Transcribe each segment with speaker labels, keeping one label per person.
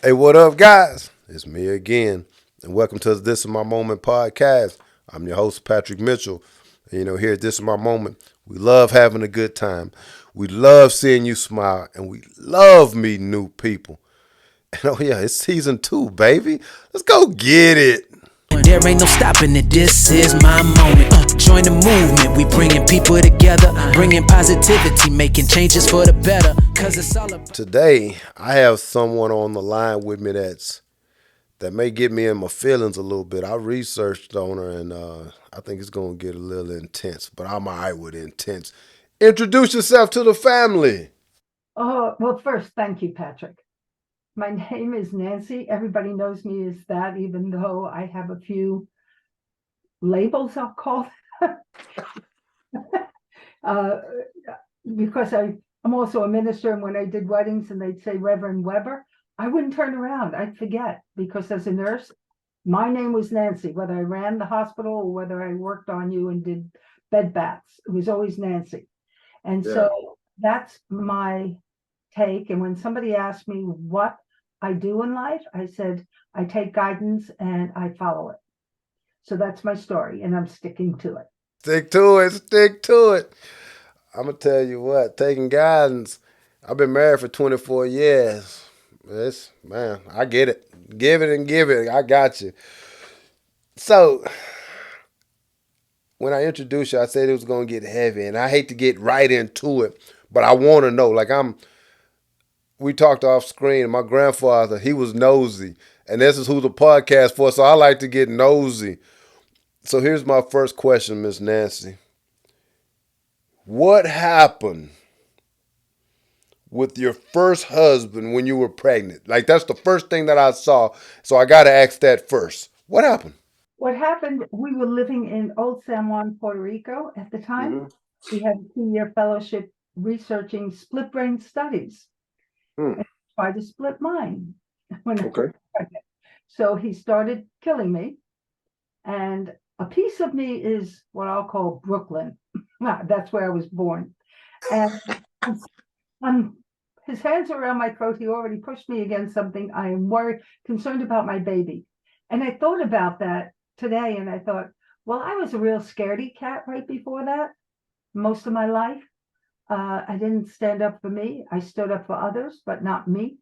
Speaker 1: Hey, what up, guys? It's me again, and welcome to This Is My Moment podcast. I'm your host, Patrick Mitchell. And, here at This Is My Moment, we love having a good time. We love seeing you smile, and we love meeting new people. And oh, yeah, it's season 2, baby. Let's go get it.
Speaker 2: There ain't no stopping it, this is my moment. Join the movement, we bringing people together, bringing positivity, making changes for the better. Cause it's all about.
Speaker 1: Today, I have someone on the line with me that may get me in my feelings a little bit. I researched on her, and I think it's gonna get a little intense, but I'm alright with intense. Introduce yourself to the family.
Speaker 3: Oh, well, first, thank you, Patrick. My name is Nancy. Everybody knows me as that, even though I have a few labels, I'll call uh, because I'm also a minister. And when I did weddings and they'd say Reverend Weber, I wouldn't turn around. I'd forget because as a nurse, my name was Nancy, whether I ran the hospital or whether I worked on you and did bed baths. It was always Nancy. And
Speaker 1: Yeah.
Speaker 3: so that's my take. And when somebody asked me what I do in life, I said, I take guidance and I follow it. So that's my story, and I'm sticking to it.
Speaker 1: Stick to it. Stick to it. I'm gonna tell you what. Taking guidance. I've been married for 24 years. It's man. I get it. Give it and give it. I got you. So when I introduced you, I said it was gonna get heavy, and I hate to get right into it, but I want to know. Like we talked off screen. And my grandfather, he was nosy, and this is who the podcast for. So I like to get nosy. So here's my first question, Miss Nancy. What happened with your first husband when you were pregnant? Like that's the first thing that I saw. So I got to ask that first. What happened?
Speaker 3: What happened, we were living in Old San Juan, Puerto Rico at the time.
Speaker 1: Mm-hmm.
Speaker 3: We had a 2-year fellowship researching split brain studies
Speaker 1: Hmm.
Speaker 3: and tried to split mine when I was
Speaker 1: Okay.
Speaker 3: pregnant. So he started killing me. And a piece of me is what I'll call Brooklyn. That's where I was born. And I'm, his hands are around my throat. He already pushed me against something. I am worried, concerned about my baby. And I thought about that today and I thought, well, I was a real scaredy cat right before that, most of my life. I didn't stand up for me. I stood up for others, but not me.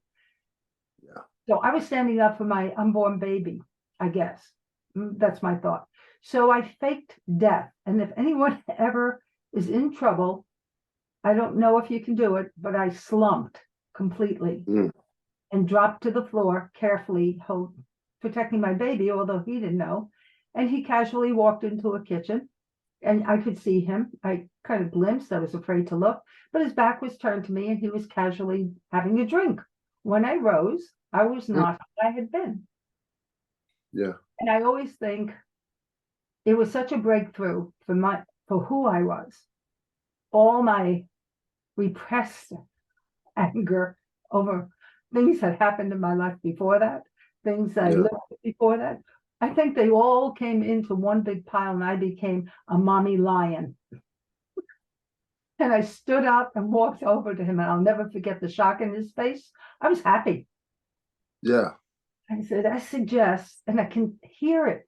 Speaker 1: Yeah.
Speaker 3: So I was standing up for my unborn baby, I guess. That's my thought. So I faked death. And if anyone ever is in trouble, I don't know if you can do it, but I slumped completely
Speaker 1: Mm.
Speaker 3: and dropped to the floor, carefully protecting my baby, although he didn't know. And he casually walked into a kitchen and I could see him. I kind of glimpsed, I was afraid to look, but his back was turned to me and he was casually having a drink. When I rose, I was
Speaker 1: Mm.
Speaker 3: not who I had been.
Speaker 1: Yeah.
Speaker 3: And I always think it was such a breakthrough for who I was. All my repressed anger over things that happened in my life before that, things I
Speaker 1: Yeah.
Speaker 3: lived before that. I think they all came into one big pile and I became a mommy lion. And I stood up and walked over to him and I'll never forget the shock in his face. I was happy.
Speaker 1: Yeah.
Speaker 3: I said, I suggest, and I can hear it,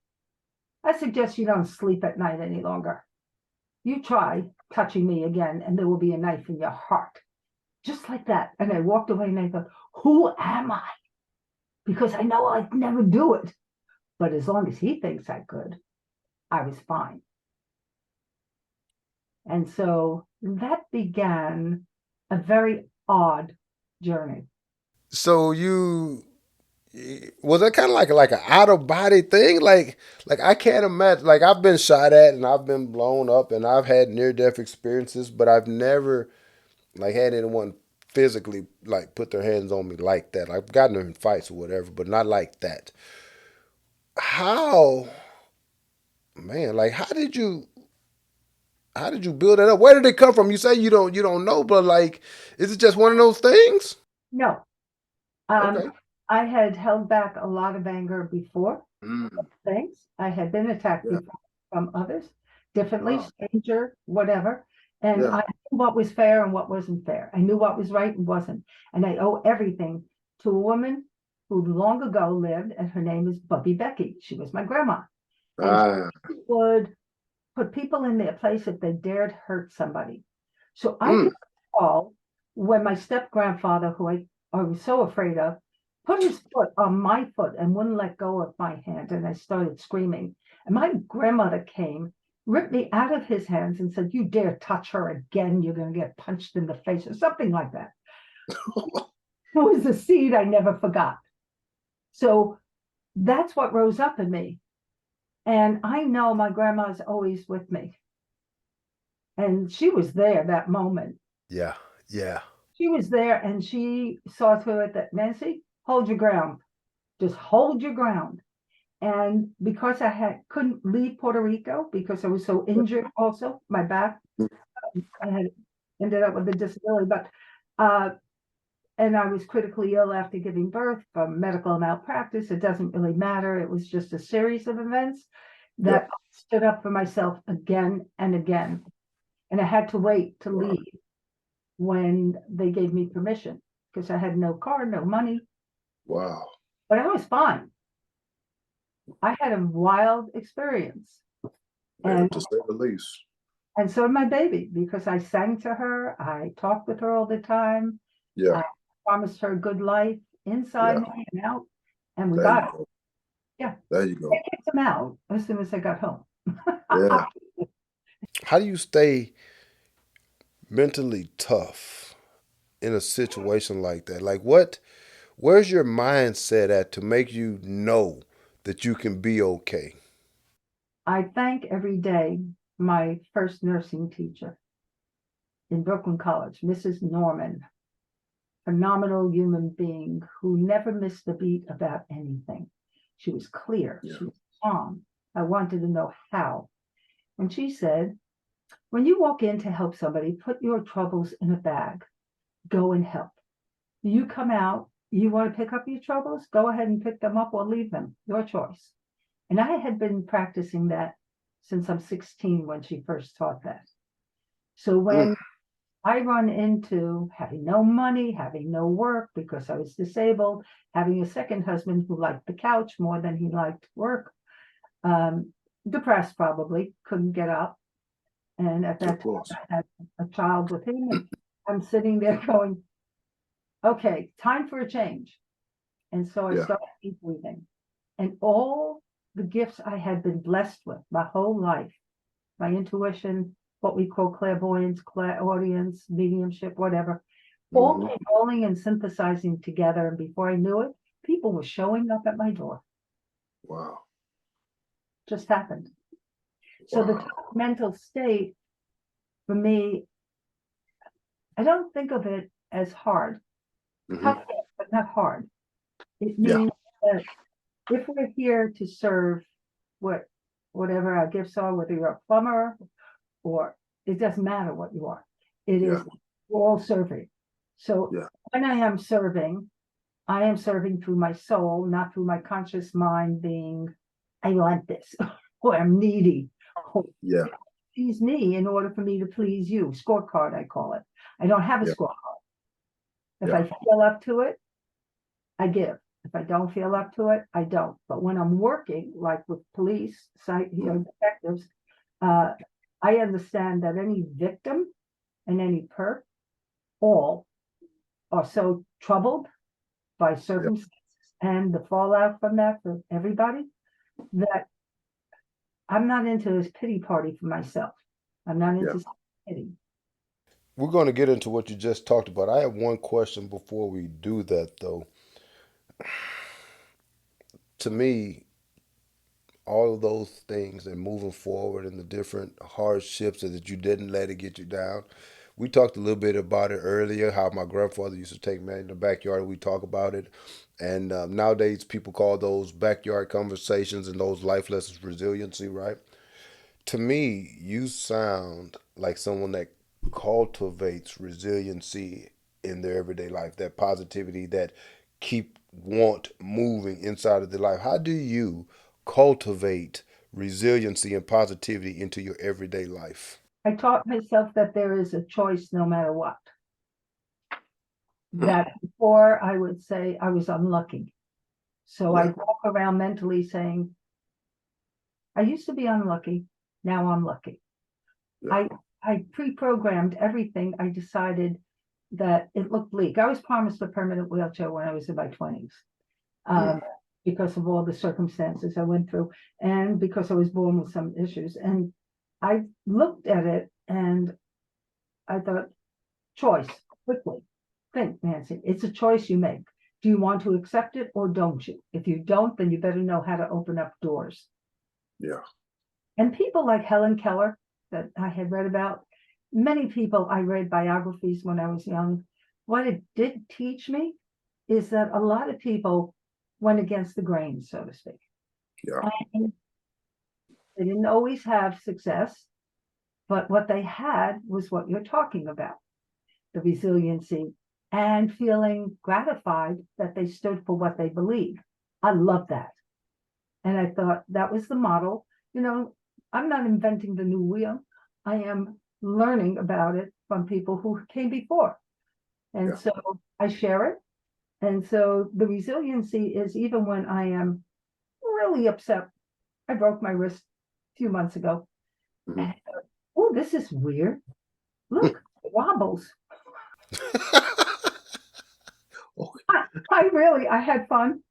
Speaker 3: I suggest you don't sleep at night any longer. You try touching me again and there will be a knife in your heart. Just like that. And I walked away and I thought, who am I? Because I know I'd never do it. But as long as he thinks I could, I was fine. And so that began a very odd journey.
Speaker 1: So you was that kind of like an out of body thing? Like I can't imagine. Like I've been shot at and I've been blown up and I've had near death experiences, but I've never like had anyone physically like put their hands on me like that. I've gotten in fights or whatever, but not like that. How, man? Like how did you build that up? Where did it come from? You say you don't know, but like, is it just one of those things?
Speaker 3: No, um,
Speaker 1: Okay.
Speaker 3: I had held back a lot of anger before
Speaker 1: Mm,
Speaker 3: things. I had been attacked
Speaker 1: yeah.
Speaker 3: before from others, differently,
Speaker 1: Oh,
Speaker 3: stranger, whatever. And
Speaker 1: yeah.
Speaker 3: I knew what was fair and what wasn't fair. I knew what was right and wasn't. And I owe everything to a woman who long ago lived, and her name is Bubby Becky. She was my grandma. And
Speaker 1: Ah,
Speaker 3: she would put people in their place if they dared hurt somebody. So I
Speaker 1: mm,
Speaker 3: can recall when my step grandfather, who I was so afraid of, put his foot on my foot and wouldn't let go of my hand. And I started screaming. And my grandmother came, ripped me out of his hands and said, "You dare touch her again, you're going to get punched in the face," or something like that. It was a seed I never forgot. So that's what rose up in me. And I know my grandma's always with me. And she was there that moment.
Speaker 1: yeah, yeah.
Speaker 3: She was there and she saw through it that, "Nancy, hold your ground. Just hold your ground." And because couldn't leave Puerto Rico because I was so injured also, my back, I had ended up with a disability, but uh, and I was critically ill after giving birth from medical malpractice. It doesn't really matter. It was just a series of events that
Speaker 1: Yep.
Speaker 3: I stood up for myself again and again. And I had to wait to
Speaker 1: Wow.
Speaker 3: leave when they gave me permission because I had no car, no money,
Speaker 1: Wow.
Speaker 3: but I was fine. I had a wild experience.
Speaker 1: Yeah,
Speaker 3: And
Speaker 1: to say the least.
Speaker 3: and so did my baby because I sang to her, I talked with her all the time,
Speaker 1: Yeah,
Speaker 3: I promised her a good life inside
Speaker 1: yeah.
Speaker 3: me and out, and we
Speaker 1: There you
Speaker 3: got it.
Speaker 1: go.
Speaker 3: Yeah.
Speaker 1: There you
Speaker 3: I
Speaker 1: go.
Speaker 3: kicked them out as soon as I got home.
Speaker 1: Yeah. How do you stay mentally tough in a situation like that? Like where's your mindset at to make you know that you can be okay?
Speaker 3: I thank every day my first nursing teacher in Brooklyn College, Mrs. Norman, phenomenal human being who never missed a beat about anything. She was clear,
Speaker 1: Yeah.
Speaker 3: she was calm. I wanted to know how. And she said, "When you walk in to help somebody, put your troubles in a bag, go and help. You come out, you want to pick up your troubles, go ahead and pick them up or leave them, your choice." And I had been practicing that since I'm 16 when she first taught that. So
Speaker 1: Mm,
Speaker 3: when I run into having no money, having no work because I was disabled, having a second husband who liked the couch more than he liked work, um, depressed probably, couldn't get up. And at
Speaker 1: of
Speaker 3: that time,
Speaker 1: course.
Speaker 3: I had a child with him, and I'm sitting there going, "Okay, time for a change." And so I
Speaker 1: Yeah.
Speaker 3: started deep breathing. And all the gifts I had been blessed with my whole life, my intuition, what we call clairvoyance, clairaudience, mediumship, whatever, all
Speaker 1: Hmm.
Speaker 3: came rolling and synthesizing together. And before I knew it, people were showing up at my door.
Speaker 1: Wow.
Speaker 3: Just happened. So the
Speaker 1: Wow.
Speaker 3: mental state for me, I don't think of it as hard,
Speaker 1: Hmm.
Speaker 3: tough, but not hard. It
Speaker 1: Yeah.
Speaker 3: means that if we're here to serve what whatever our gifts are, whether you're a plumber or it doesn't matter what you are, it
Speaker 1: Yeah.
Speaker 3: is we're all serving. So
Speaker 1: Yeah.
Speaker 3: when I am serving through my soul, not through my conscious mind being, "I want this," or "I'm needy," or
Speaker 1: Yeah.
Speaker 3: "Please me in order for me to please you." Scorecard, I call it. I don't have a
Speaker 1: Yeah.
Speaker 3: scorecard. If
Speaker 1: Yeah.
Speaker 3: I feel up to it, I give. If I don't feel up to it, I don't. But when I'm working, like with police, detectives, uh, I understand that any victim and any perp, all are so troubled by
Speaker 1: Yeah.
Speaker 3: circumstances and the fallout from that for everybody that I'm not into this pity party for myself. I'm not
Speaker 1: Yeah.
Speaker 3: into pity.
Speaker 1: We're going to get into what you just talked about. I have one question before we do that, though. To me, all of those things and moving forward and the different hardships that you didn't let it get you down. We talked a little bit about it earlier, how my grandfather used to take me in the backyard. We talk about it. And nowadays, people call those backyard conversations and those life lessons resiliency, right? To me, you sound like someone that cultivates resiliency in their everyday life, that positivity, that keep want moving inside of their life. How do you cultivate resiliency and positivity into your everyday life?
Speaker 3: I taught myself that there is a choice no matter what.
Speaker 1: Mm.
Speaker 3: That before I would say I was unlucky. So I
Speaker 1: Yeah.
Speaker 3: walk around mentally saying, I used to be unlucky. Now I'm lucky.
Speaker 1: Yeah.
Speaker 3: I I pre-programmed everything. I decided that it looked bleak. I was promised a permanent wheelchair when I was in my 20s,
Speaker 1: Mm.
Speaker 3: um, because of all the circumstances I went through, and because I was born with some issues. And I looked at it and I thought, choice, quickly. Think, Nancy, it's a choice you make. Do you want to accept it or don't you? If you don't, then you better know how to open up doors.
Speaker 1: Yeah.
Speaker 3: And people like Helen Keller that I had read about, many people I read biographies when I was young. What it did teach me is that a lot of people went against the grain, so to speak.
Speaker 1: Yeah.
Speaker 3: And they didn't always have success, but what they had was what you're talking about, the resiliency and feeling gratified that they stood for what they believe. I love that. And I thought that was the model. You know, I'm not inventing the new wheel. I am learning about it from people who came before. And
Speaker 1: Yeah.
Speaker 3: so I share it. And so the resiliency is even when I am really upset. I broke my wrist a few months ago.
Speaker 1: Mhm.
Speaker 3: Oh, this is weird. Look, it wobbles.
Speaker 1: Okay.
Speaker 3: I had fun.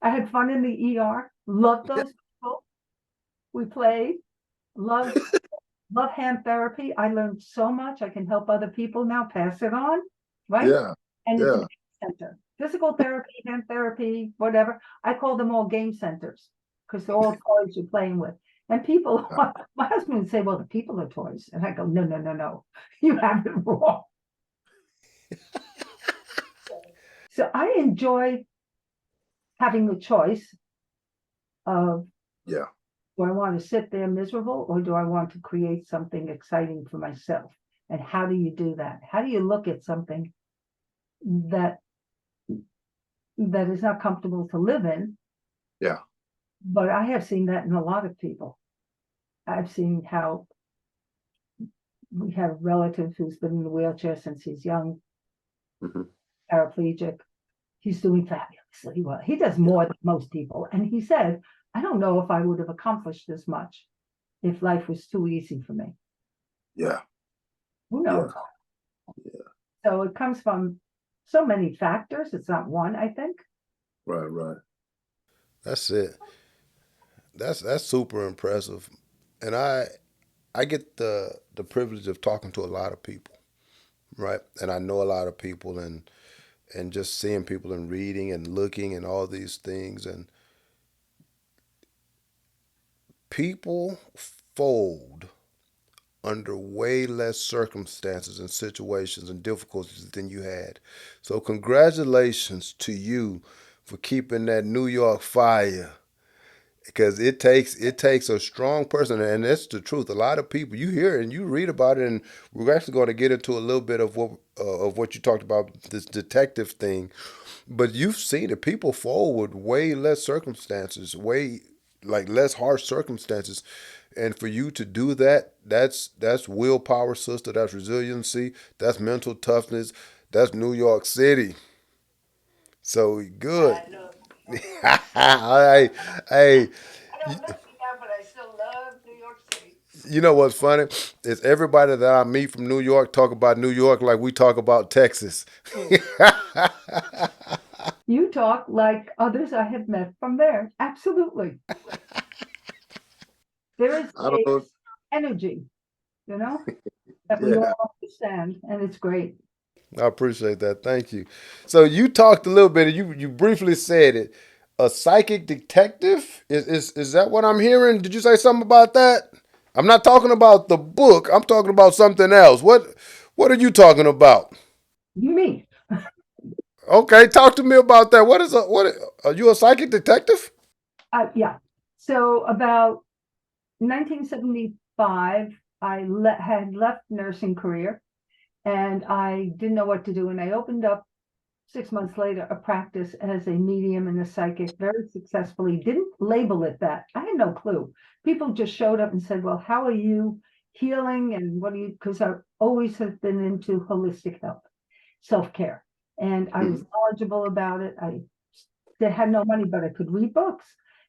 Speaker 3: I had fun in the ER. Loved those people. We played. Love love hand therapy. I learned so much. I can help other people now pass it on, right?
Speaker 1: Yeah.
Speaker 3: And it's a
Speaker 1: Yeah.
Speaker 3: game center. Physical therapy, hand therapy, whatever. I call them all game centers because they're all toys you're playing with. And people, my husband would say, well, the people are toys. And I go, no, no, no, no. You have it wrong. So I enjoy having the choice of,
Speaker 1: Yeah.
Speaker 3: do I want to sit there miserable or do I want to create something exciting for myself? And how do you do that? How do you look at something that that is not comfortable to live in?
Speaker 1: Yeah.
Speaker 3: But I have seen that in a lot of people. I've seen how we have a relative who's been in the wheelchair since he's young,
Speaker 1: Hmm.
Speaker 3: paraplegic. He's doing fabulously well. He does
Speaker 1: Yeah.
Speaker 3: more than most people. And he said, I don't know if I would have accomplished this much if life was too easy for me.
Speaker 1: Yeah.
Speaker 3: Who
Speaker 1: Yeah.
Speaker 3: knows? So it comes from so many factors. It's not one, I think.
Speaker 1: Right. Right. That's it. That's super impressive. And I get the privilege of talking to a lot of people, right? And I know a lot of people and just seeing people and reading and looking and all these things and people fold under way less circumstances and situations and difficulties than you had. So congratulations to you for keeping that New York fire because it takes a strong person, and that's the truth. A lot of people you hear and you read about it, and we're actually going to get into a little bit of what you talked about, this detective thing. But you've seen it. People forward way less circumstances, way like less harsh circumstances, and for you to do that, that's willpower, sister. That's resiliency. That's mental toughness. That's New York City. So good. All right, hey,
Speaker 3: I don't live here, but I still love New York City.
Speaker 1: you know what's funny is everybody that I meet from New York talk about New York like we talk about Texas.
Speaker 3: You talk like others I have met from there. Absolutely. There is
Speaker 1: I don't
Speaker 3: a
Speaker 1: know.
Speaker 3: energy, you know, that we
Speaker 1: Yeah,
Speaker 3: all understand, and it's great.
Speaker 1: I appreciate that. Thank you. So you talked a little bit. You briefly said it. A psychic detective is that what I'm hearing? Did you say something about that? I'm not talking about the book. I'm talking about something else. What are you talking about?
Speaker 3: You mean?
Speaker 1: Okay, talk to me about that. What are you a psychic detective?
Speaker 3: Yeah. So about 1975, had left nursing career and I didn't know what to do. And I opened up 6 months later a practice as a medium and a psychic very successfully. Didn't label it that. I had no clue. People just showed up and said, well, how are you healing? And what do you, because I always have been into holistic health, self care. And I was
Speaker 1: Mhm.
Speaker 3: knowledgeable about it. I they had no money, but I could read books.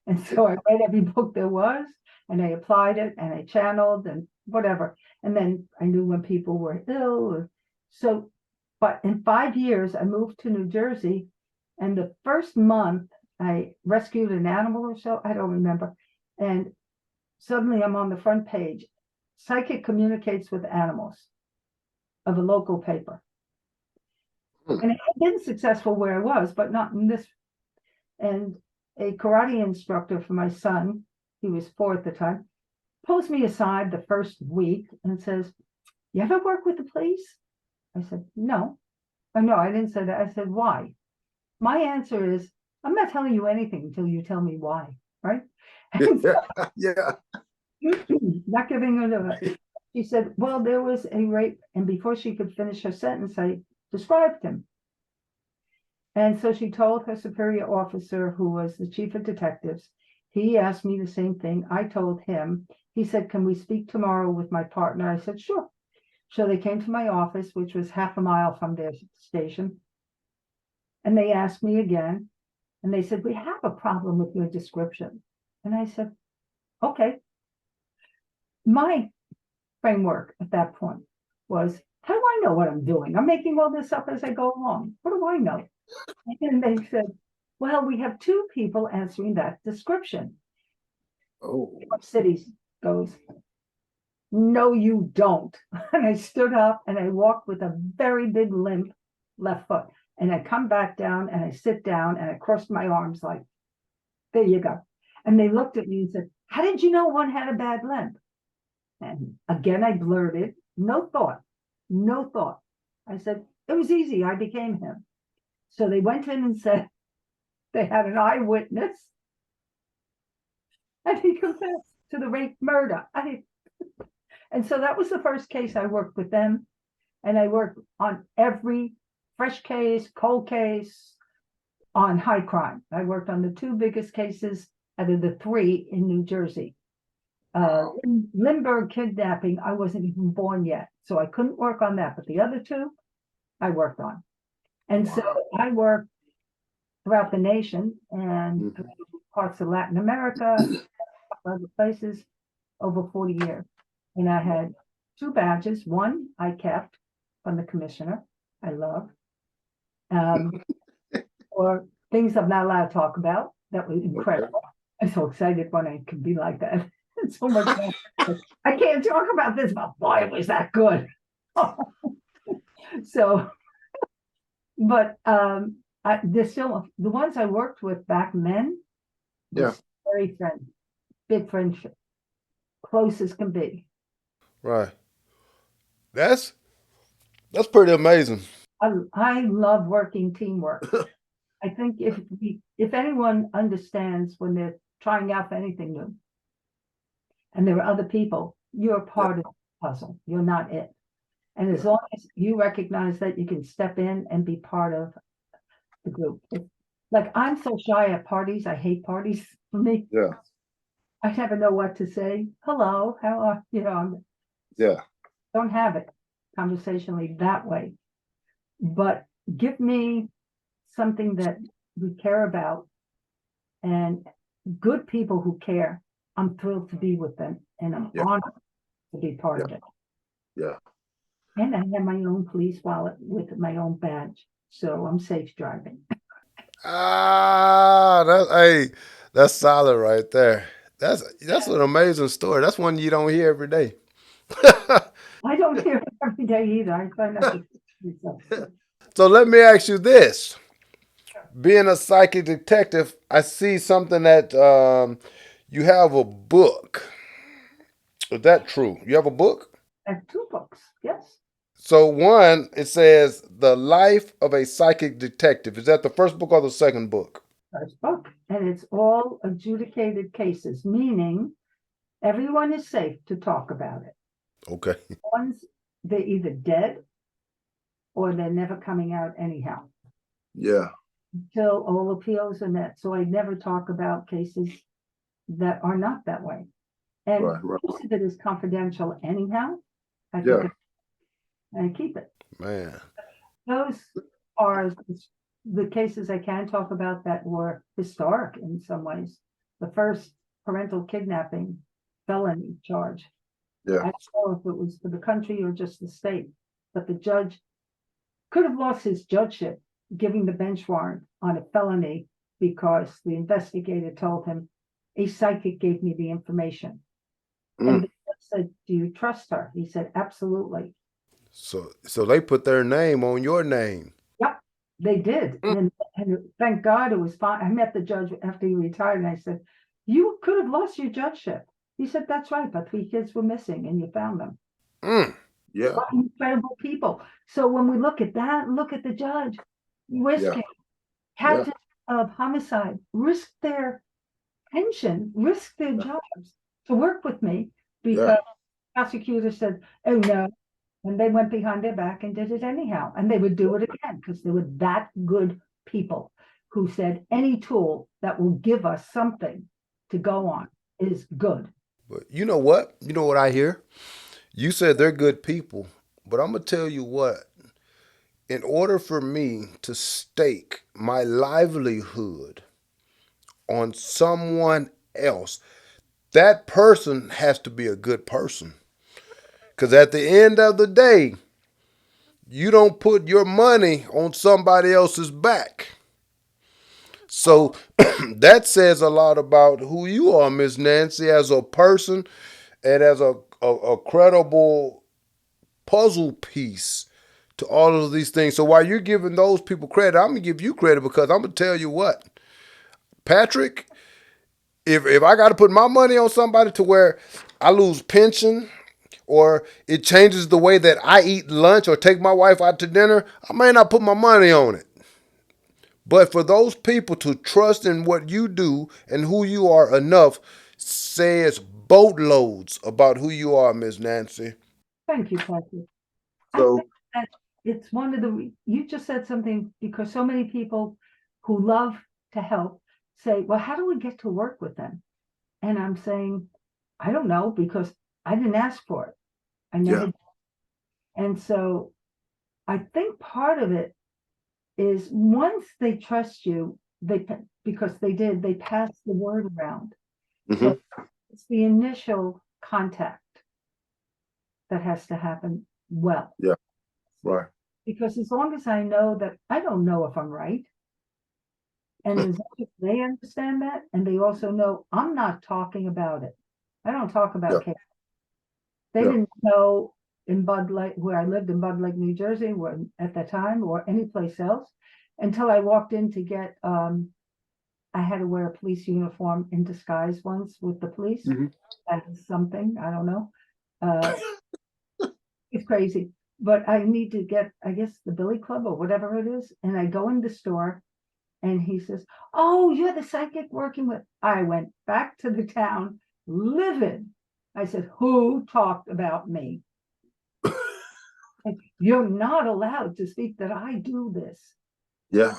Speaker 3: And so I read every book there was, and I applied it, and I channeled and whatever. And then I knew when people were ill. So, but in 5 years, I moved to New Jersey, and the first month I rescued an animal or so, I don't remember. And suddenly I'm on the front page. Psychic communicates with animals of a local paper.
Speaker 1: Hmm.
Speaker 3: And it had been successful where I was, but not in this. And a karate instructor for my son, he was 4 at the time, pulls me aside the first week and says, "You ever work with the police?" I said, "No." Oh, no, I didn't say that. I said, "Why?" My answer is, "I'm not telling you anything until you tell me why," right? And so,
Speaker 1: Yeah.
Speaker 3: not giving her the, she said, "Well, there was a rape." And before she could finish her sentence, I described him. And so she told her superior officer, who was the chief of detectives. He asked me the same thing. I told him. He said, "Can we speak tomorrow with my partner?" I said, "Sure." So they came to my office, which was half a mile from their station. And they asked me again. And they said, "We have a problem with your description." And I said, "Okay." My framework at that point was, how do I know what I'm doing? I'm making all this up as I go along. What do I know? And they said, "Well, we have 2 people answering that description."
Speaker 1: Oh.
Speaker 3: Cities goes, "No, you don't." And I stood up and I walked with a very big limp left foot. And I come back down and I sit down and I crossed my arms like, there you go. And they looked at me and said, "How did you know one had a bad limp?" And again, I blurted, no thought, no thought. I said, "It was easy. I became him." So they went in and said they had an eyewitness and he confessed to the rape murder. And so that was the first case I worked with them. And I worked on every fresh case, cold case, on high crime. I worked on the 2 biggest cases out of the 3 in New Jersey. Lindbergh kidnapping, I wasn't even born yet, so I couldn't work on that. But the other 2, I worked on. And so I worked throughout the nation and parts of Latin America, other places, over 40 years. And I had 2 badges. One I kept from the commissioner, I love, or things I'm not allowed to talk about. That was incredible. I'm so excited when I can be like that. It's so much fun. I can't talk about this, but boy, was that good. So, but there's still the ones I worked with back then
Speaker 1: Yeah.
Speaker 3: was very friendly, big friendship, close as can be.
Speaker 1: Right. That's that's pretty amazing.
Speaker 3: I love working teamwork. I think if anyone understands when they're trying out for anything new, and there are other people, you're
Speaker 1: Yeah.
Speaker 3: part of the puzzle. You're not it. And as long as you recognize that, you can step in and be part of the group. Like, I'm so shy at parties. I hate parties. For me,
Speaker 1: Yeah.
Speaker 3: I never know what to say. Hello, how are
Speaker 1: Yeah.
Speaker 3: don't have it conversationally that way. But give me something that we care about and good people who care. I'm thrilled to be with them, and I'm
Speaker 1: Yeah.
Speaker 3: honored to be part
Speaker 1: Yeah.
Speaker 3: of it.
Speaker 1: Yeah.
Speaker 3: And I have my own police wallet with my own badge, so I'm safe driving.
Speaker 1: Hey, that's solid right there. That's an amazing story. That's one you don't hear every day.
Speaker 3: I don't hear it every day either. I try not to.
Speaker 1: So let me ask you this: being a psychic detective, I see something that you have a book. Is that true? You have a book?
Speaker 3: I have 2 books. Yes,
Speaker 1: So one, it says "The Life of a Psychic Detective." Is that the first book or the second book?
Speaker 3: first book, and it's all adjudicated cases, meaning everyone is safe to talk about it.
Speaker 1: Okay.
Speaker 3: One's they're either dead or they're never coming out anyhow
Speaker 1: Yeah.
Speaker 3: till all appeals are met. So I never talk about cases that are not that way. And
Speaker 1: Right. Right.
Speaker 3: most of it is confidential anyhow. I
Speaker 1: Yeah.
Speaker 3: think and I keep it.
Speaker 1: Man.
Speaker 3: Those are the cases I can talk about that were historic in some ways. The first parental kidnapping felony charge.
Speaker 1: Yeah.
Speaker 3: I don't know if it was for the country or just the state, but the judge could have lost his judgeship giving the bench warrant on a felony because the investigator told him a psychic gave me the information. And the judge said, "Do you trust her?" He said, "Absolutely."
Speaker 1: So they put their name on your name.
Speaker 3: Yep, they did.
Speaker 1: Mm.
Speaker 3: And thank God it was fine. I met the judge after he retired and I said, "You could have lost your judgeship." He said, "That's right, but 3 kids were missing and you found them."
Speaker 1: Mm. Yeah.
Speaker 3: What incredible people. So when we look at that, look at the judge
Speaker 1: Yeah.
Speaker 3: risking
Speaker 1: Yeah.
Speaker 3: captives of homicide, risk their pension, risk their
Speaker 1: Yeah.
Speaker 3: jobs to work with me
Speaker 1: Yeah.
Speaker 3: because prosecutor said, "Oh no." And they went behind their back and did it anyhow. And they would do it again because they were that good people who said any tool that will give us something to go on is good.
Speaker 1: But you know what? You know what I hear? You said they're good people, but I'm gonna tell you what. In order for me to stake my livelihood on someone else, that person has to be a good person. Because at the end of the day, you don't put your money on somebody else's back. So that says a lot about who you are, Miss Nancy, as a person and as a credible puzzle piece to all of these things. So while you're giving those people credit, I'm gonna give you credit because I'm gonna tell you what, Patrick, if I got to put my money on somebody to where I lose pension or it changes the way that I eat lunch or take my wife out to dinner, I may not put my money on it. But for those people to trust in what you do and who you are enough says boatloads about who you are, Miss Nancy.
Speaker 3: Thank you, Patrick. I
Speaker 1: So
Speaker 3: think that it's one of you just said something because so many people who love to help say, "Well, how do we get to work with them?" And I'm saying, "I don't know because I didn't ask for it. I
Speaker 1: yeah,
Speaker 3: never." And so I think part of it is once they trust you, because they pass the word around.
Speaker 1: hmm,
Speaker 3: So it's the initial contact that has to happen well.
Speaker 1: yeah, right,
Speaker 3: Because as long as I know that I don't know if I'm right, and as long as they understand that, and they also know I'm not talking about it. I don't talk
Speaker 1: yeah,
Speaker 3: about case. They
Speaker 1: yeah,
Speaker 3: didn't know in Bud Lake, where I lived in Bud Lake, New Jersey, where at the time, or any place else, until I walked in to get I had to wear a police uniform in disguise once with the police.
Speaker 1: hmm,
Speaker 3: That's something, I don't know. Uh, it's crazy. But I need to get, I guess, the Billy Club or whatever it is. And I go in the store and he says, "Oh, you're the psychic working with." I went back to the town livid. I said, "Who talked about me?" And you're not allowed to speak that I do this.
Speaker 1: yeah,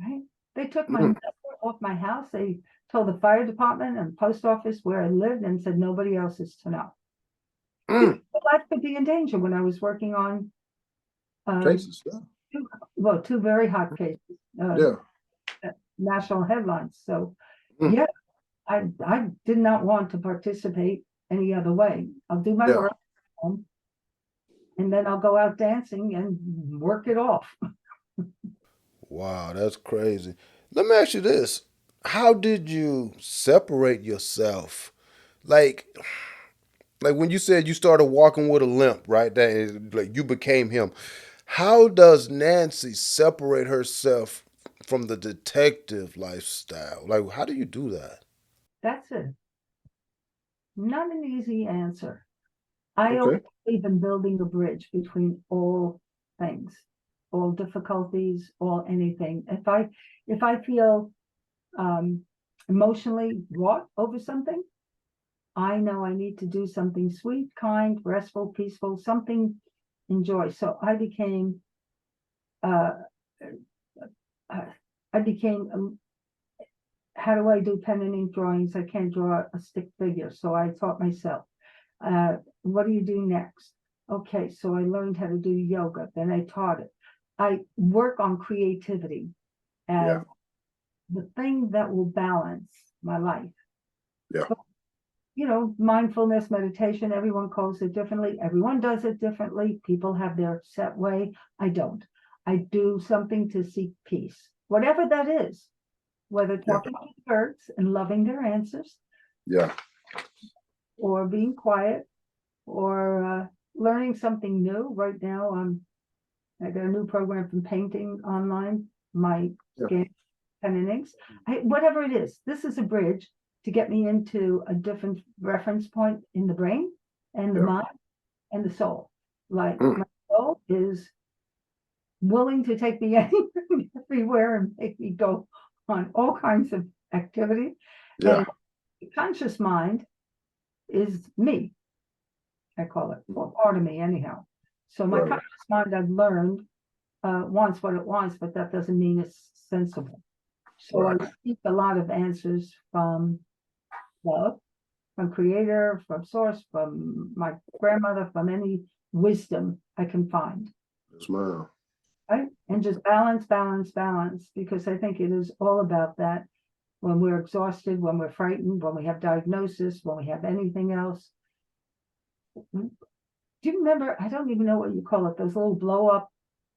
Speaker 3: Right? They took my
Speaker 1: mm,
Speaker 3: number off my house. They told the fire department and post office where I lived and said nobody else is to know. Because
Speaker 1: mm.
Speaker 3: my life could be in danger when I was working on uh,
Speaker 1: Cases, yeah,
Speaker 3: two very hot cases,
Speaker 1: yeah,
Speaker 3: national headlines. So
Speaker 1: mm,
Speaker 3: yeah, I did not want to participate any other way. I'll do my
Speaker 1: yeah.
Speaker 3: work and then I'll go out dancing and work it off.
Speaker 1: Wow, that's crazy. Let me ask you this: how did you separate yourself? Like, like when you said you started walking with a limp, right? That is, like you became him. How does Nancy separate herself from the detective lifestyle? Like, how do you do that?
Speaker 3: That's it. Not an easy answer. I always
Speaker 1: Okay.
Speaker 3: believe in building a bridge between all things, all difficulties, all anything. If I feel um, emotionally wrought over something, I know I need to do something sweet, kind, restful, peaceful, something enjoy. So uh, uh, I became how do I do pen and ink drawings? I can't draw a stick figure, so I taught myself. What do you do next? Okay, so I learned how to do yoga. Then I taught it. I work on creativity
Speaker 1: Yeah.
Speaker 3: as the thing that will balance my life.
Speaker 1: Yeah.
Speaker 3: You know, mindfulness, meditation, everyone calls it differently. Everyone does it differently. People have their set way. I don't. I do something to seek peace, whatever that is, whether
Speaker 1: Yeah.
Speaker 3: talking to birds and loving their answers,
Speaker 1: Yeah.
Speaker 3: or being quiet, or learning something new. Right now, I got a new program from painting online, my
Speaker 1: Yeah.
Speaker 3: scan pen and inks. Whatever it is, this is a bridge to get me into a different reference point in the brain and the
Speaker 1: Yeah.
Speaker 3: mind and the soul. Like
Speaker 1: Mm.
Speaker 3: my soul is willing to take me everywhere and make me go on all kinds of activity.
Speaker 1: Yeah.
Speaker 3: And the conscious mind is me, I call it, or part of me anyhow. So my
Speaker 1: Right.
Speaker 3: conscious mind, I've learned, wants what it wants, but that doesn't mean it's sensible. So I
Speaker 1: Right.
Speaker 3: seek a lot of answers from love, from creator, from source, from my grandmother, from any wisdom I can find.
Speaker 1: Smile.
Speaker 3: Right? And just balance, balance, balance, because I think it is all about that. When we're exhausted, when we're frightened, when we have diagnosis, when we have anything else. Do you remember? I don't even know what you call it, those little blow up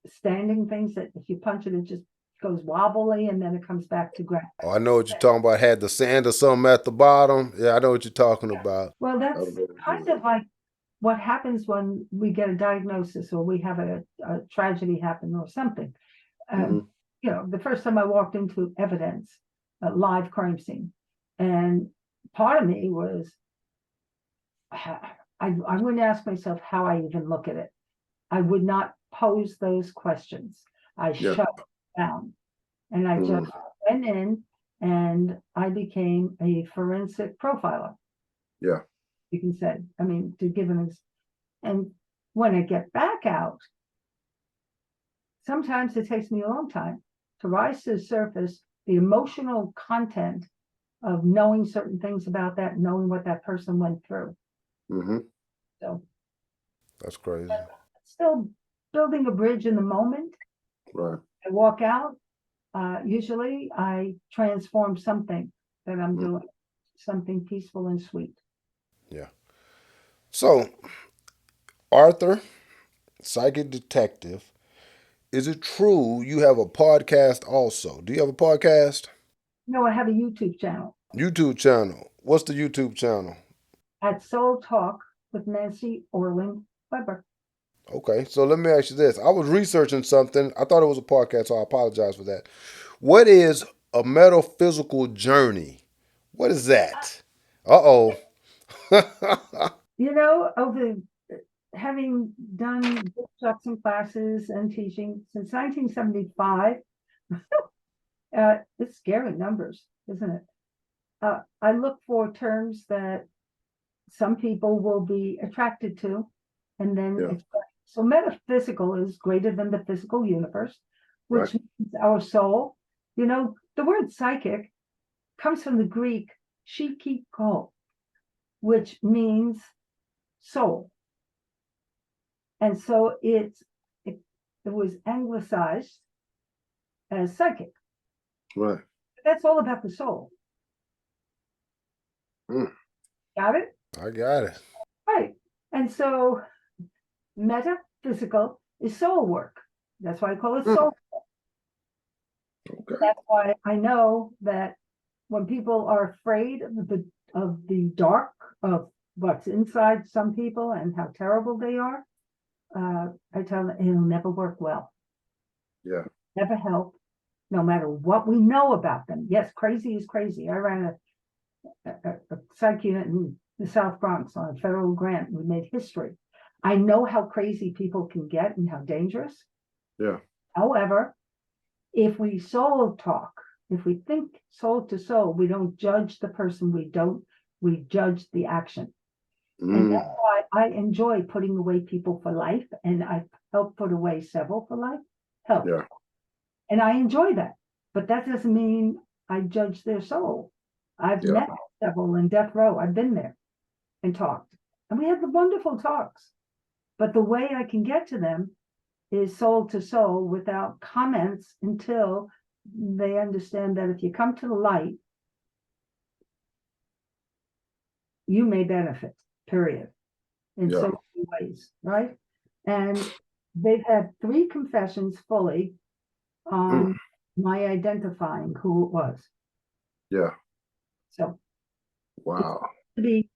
Speaker 3: standing things that if you punch it, it just goes wobbly and then it comes back to ground.
Speaker 1: Oh, I know what you're talking about. Had the sand or something at the bottom. Yeah, I know what you're talking about.
Speaker 3: Well,
Speaker 1: I
Speaker 3: that's
Speaker 1: don't know what it
Speaker 3: kind
Speaker 1: is.
Speaker 3: of like what happens when we get a diagnosis or we have a tragedy happen or something.
Speaker 1: Mm-hmm.
Speaker 3: You know, the first time I walked into evidence, a live crime scene, and part of me was, I wouldn't ask myself how I even look at it. I would not pose those questions. I
Speaker 1: Yeah.
Speaker 3: shut down and I
Speaker 1: Mm-hmm.
Speaker 3: just went in and I became a forensic profiler,
Speaker 1: Yeah.
Speaker 3: you can say. I mean, to give an, and when I get back out, sometimes it takes me a long time to rise to the surface, the emotional content of knowing certain things about that, knowing what that person went through.
Speaker 1: Mm-hmm.
Speaker 3: So
Speaker 1: That's crazy.
Speaker 3: still building a bridge in the moment.
Speaker 1: Right.
Speaker 3: I walk out, usually I transform something that I'm
Speaker 1: Mm.
Speaker 3: doing, something peaceful and sweet.
Speaker 1: Yeah. So, Arthur, psychic detective, is it true you have a podcast also? Do you have a podcast?
Speaker 3: No, I have a YouTube channel
Speaker 1: YouTube channel. What's the YouTube channel?
Speaker 3: at Soul Talk with Nancy Orlen Weber.
Speaker 1: Okay, so let me ask you this. I was researching something. I thought it was a podcast, so I apologize for that. What is a metaphysical journey? What is that? Uh oh.
Speaker 3: You know, over having done workshops and classes and teaching since 1975, it's scary numbers, isn't it? I look for terms that some people will be attracted to, and then
Speaker 1: Yeah,
Speaker 3: so metaphysical is greater than the physical universe,
Speaker 1: right.
Speaker 3: which means our soul. You know, the word psychic comes from the Greek psychiko, which means soul. And so it, it was anglicized as psychic.
Speaker 1: Right.
Speaker 3: That's all about the soul.
Speaker 1: Mm,
Speaker 3: Got it?
Speaker 1: I got it.
Speaker 3: Right. And so metaphysical is soul work. That's why I call it
Speaker 1: Mm,
Speaker 3: soul.
Speaker 1: okay.
Speaker 3: That's why I know that when people are afraid of the dark, of what's inside some people and how terrible they are, I tell them it'll never work well,
Speaker 1: Yeah.
Speaker 3: never help, no matter what we know about them. Yes, crazy is crazy. I ran a psych unit in the South Bronx on a federal grant. We made history. I know how crazy people can get and how dangerous.
Speaker 1: Yeah.
Speaker 3: However, if we soul talk, if we think soul to soul, we don't judge the person, we judge the action. And
Speaker 1: Mm,
Speaker 3: that's why I enjoy putting away people for life, and I've helped put away several for life, helped.
Speaker 1: yeah.
Speaker 3: And I enjoy that. But that doesn't mean I judge their soul. I've
Speaker 1: Yeah.
Speaker 3: met several in death row. I've been there and talked. And we had the wonderful talks. But the way I can get to them is soul to soul without comments until they understand that if you come to the light, you may benefit, period, in
Speaker 1: Yeah.
Speaker 3: so many ways, right? And they've had 3 confessions fully
Speaker 1: Mm.
Speaker 3: on my identifying who it was.
Speaker 1: Yeah.
Speaker 3: So it's
Speaker 1: Wow.
Speaker 3: to be,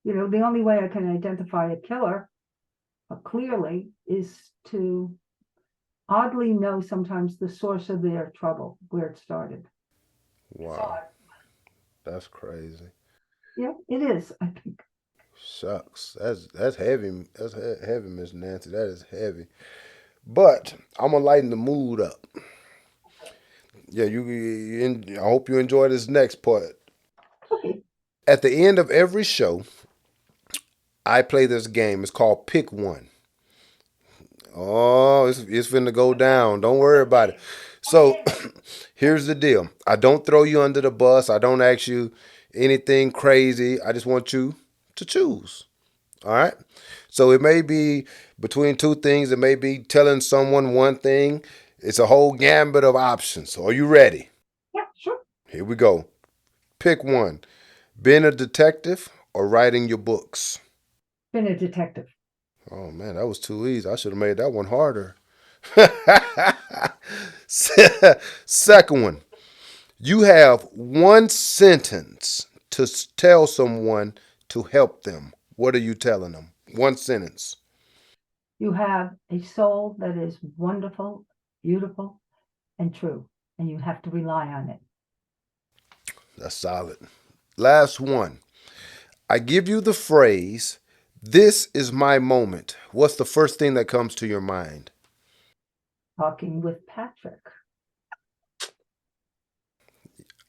Speaker 3: the only way I can identify a killer clearly is to oddly know sometimes the source of their trouble, where it started.
Speaker 1: Wow. That's crazy.
Speaker 3: Yeah, it is, I think.
Speaker 1: Shucks. That's heavy. That's heavy, Miss Nancy. That is heavy. But I'm gonna lighten the mood up. Yeah, I hope you enjoy this next part.
Speaker 3: Okay.
Speaker 1: At the end of every show, I play this game. It's called Pick One. Oh, it's finna go down. Don't worry about it. So, here's the deal. I don't throw you under the bus. I don't ask you anything crazy. I just want you to choose. All right. So it may be between 2 things. It may be telling someone one thing. It's a whole gambit of options. Are you ready?
Speaker 3: Yeah, sure.
Speaker 1: Here we go. Pick one. Being a detective or writing your books.
Speaker 3: Been a detective.
Speaker 1: Oh man, that was too easy. I should have made that one harder. Second one. You have one sentence to tell someone to help them. What are you telling them? One sentence.
Speaker 3: You have a soul that is wonderful, beautiful, and true, and you have to rely on it.
Speaker 1: That's solid. Last one. I give you the phrase, "This is my moment." What's the first thing that comes to your mind?
Speaker 3: Talking with Patrick.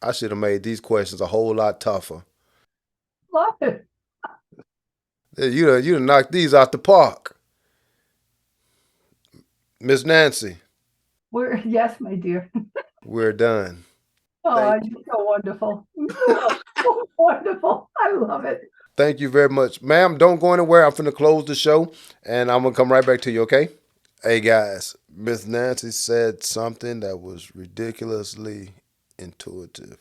Speaker 1: I should have made these questions a whole lot tougher.
Speaker 3: Love it.
Speaker 1: You done knocked these out the park. Miss Nancy,
Speaker 3: Yes, my dear.
Speaker 1: we're done.
Speaker 3: Oh,
Speaker 1: Thank
Speaker 3: you're so wonderful. You are so wonderful. I love it.
Speaker 1: Thank you very much. Ma'am, don't go anywhere. I'm finna close the show and I'm gonna come right back to you, okay? Hey guys, Miss Nancy said something that was ridiculously intuitive.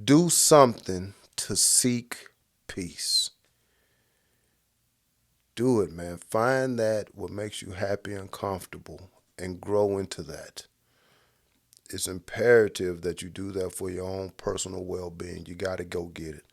Speaker 1: Do something to seek peace. Do it, man. Find that what makes you happy and comfortable and grow into that. It's imperative that you do that for your own personal well being. You got to go get it.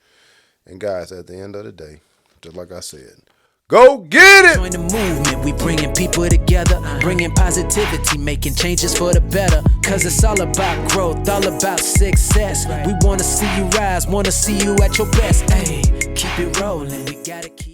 Speaker 1: And guys, at the end of the day, just like I said, go get it!
Speaker 2: Join the movement, we bringing people together, bringing positivity, making changes for the better. Cause it's all about growth, all about success. We wanna see you rise, wanna see you at your best. Hey, keep it rolling, we gotta keep